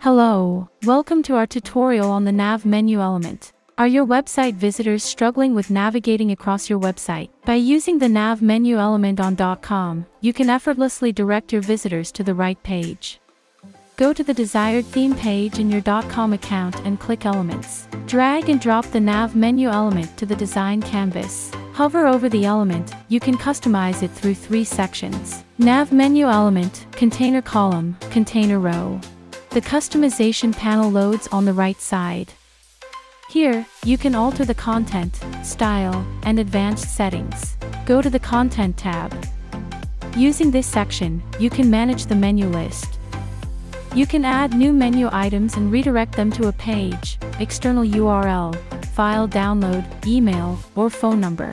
Hello, welcome to our tutorial on the nav menu element. Are your website visitors struggling with navigating across your website? By using the nav menu element on Dotcom, you can effortlessly direct your visitors to the right page. Go to the desired theme page in your Dotcom account and click Elements. Drag and drop the nav menu element to the design canvas. Hover over the element, you can customize it through 3 sections. Nav menu element, container column, container row. The customization panel loads on the right side. Here, you can alter the content, style, and advanced settings. Go to the Content tab. Using this section, you can manage the menu list. You can add new menu items and redirect them to a page, external URL, file download, email, or phone number.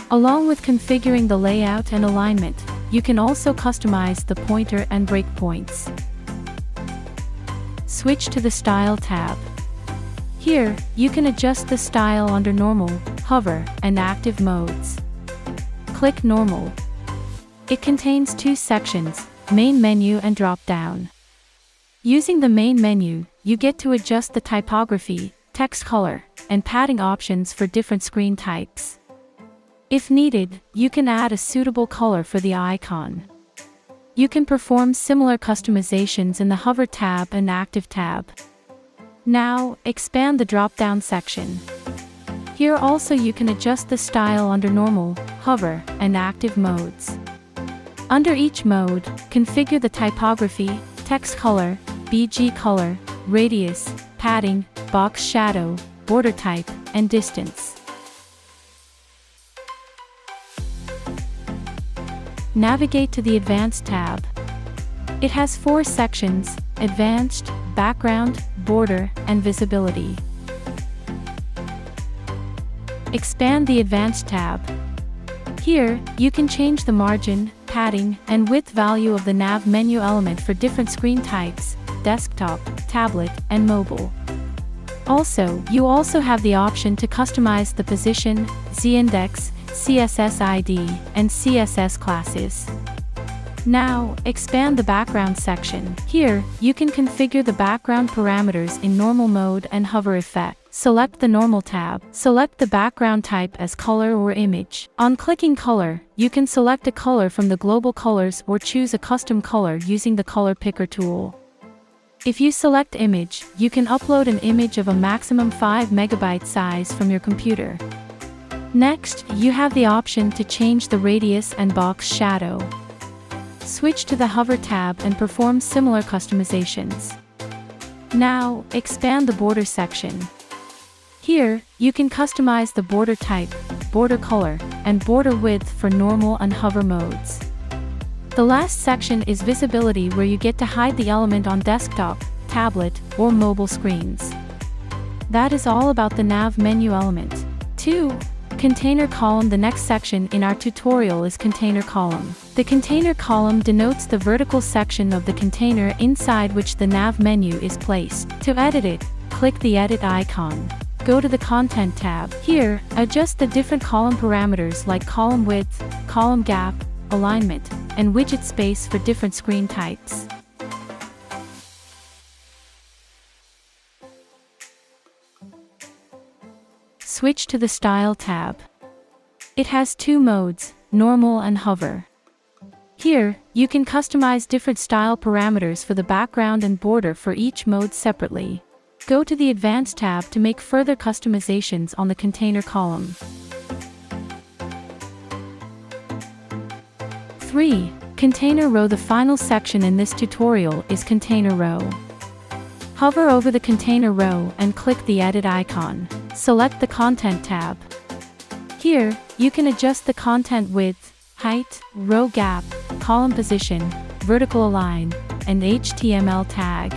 Along with configuring the layout and alignment, you can also customize the pointer and breakpoints. Switch to the Style tab. Here, you can adjust the style under Normal, Hover, and Active modes. Click Normal. It contains 2 sections, Main Menu and Drop-Down. Using the main menu, you get to adjust the typography, text color, and padding options for different screen types. If needed, you can add a suitable color for the icon. You can perform similar customizations in the Hover tab and Active tab. Now, expand the drop-down section. Here also you can adjust the style under Normal, Hover, and Active modes. Under each mode, configure the typography, text color, BG color, radius, padding, box shadow, border type, and distance. Navigate to the Advanced tab. It has 4 sections: Advanced, Background, Border, and Visibility. Expand the Advanced tab. Here, you can change the margin, padding, and width value of the nav menu element for different screen types: desktop, tablet, and mobile. You also have the option to customize the position, z-index, CSS ID, and CSS classes. Now, expand the background section. Here, you can configure the background parameters in normal mode and hover effect. Select the Normal tab. Select the background type as color or image. On clicking color, you can select a color from the global colors or choose a custom color using the color picker tool. If you select image, you can upload an image of a maximum 5 MB size from your computer. Next, you have the option to change the radius and box shadow. Switch to the Hover tab and perform similar customizations. Now, expand the border section. Here, you can customize the border type, border color, and border width for normal and hover modes. The last section is visibility, where you get to hide the element on desktop, tablet, or mobile screens. That is all about the nav menu element. 2. Container column. The next section in our tutorial is container column. The container column denotes the vertical section of the container inside which the nav menu is placed. To edit it, click the Edit icon. Go to the Content tab. Here, adjust the different column parameters like column width, column gap, alignment, and widget space for different screen types. Switch to the Style tab. It has 2 modes, Normal and Hover. Here, you can customize different style parameters for the background and border for each mode separately. Go to the Advanced tab to make further customizations on the container column. 3. Container row. The final section in this tutorial is container row. Hover over the container row and click the Edit icon. Select the Content tab. Here, you can adjust the content width, height, row gap, column position, vertical align, and HTML tag.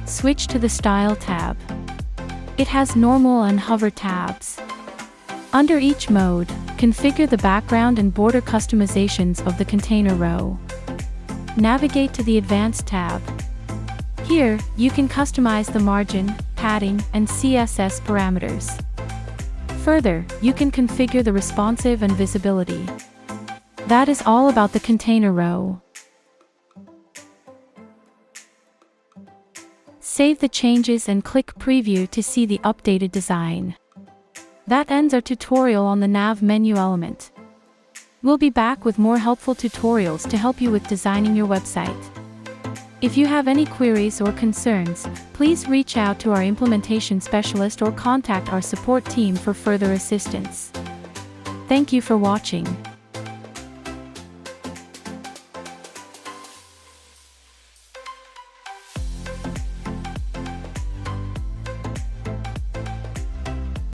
Switch to the Style tab. It has Normal and Hover tabs. Under each mode, configure the background and border customizations of the container row. Navigate to the Advanced tab. Here, you can customize the margin, padding, and CSS parameters. Further, you can configure the responsive and visibility. That is all about the container row. Save the changes and click Preview to see the updated design. That ends our tutorial on the nav menu element. We'll be back with more helpful tutorials to help you with designing your website. If you have any queries or concerns, please reach out to our implementation specialist or contact our support team for further assistance. Thank you for watching.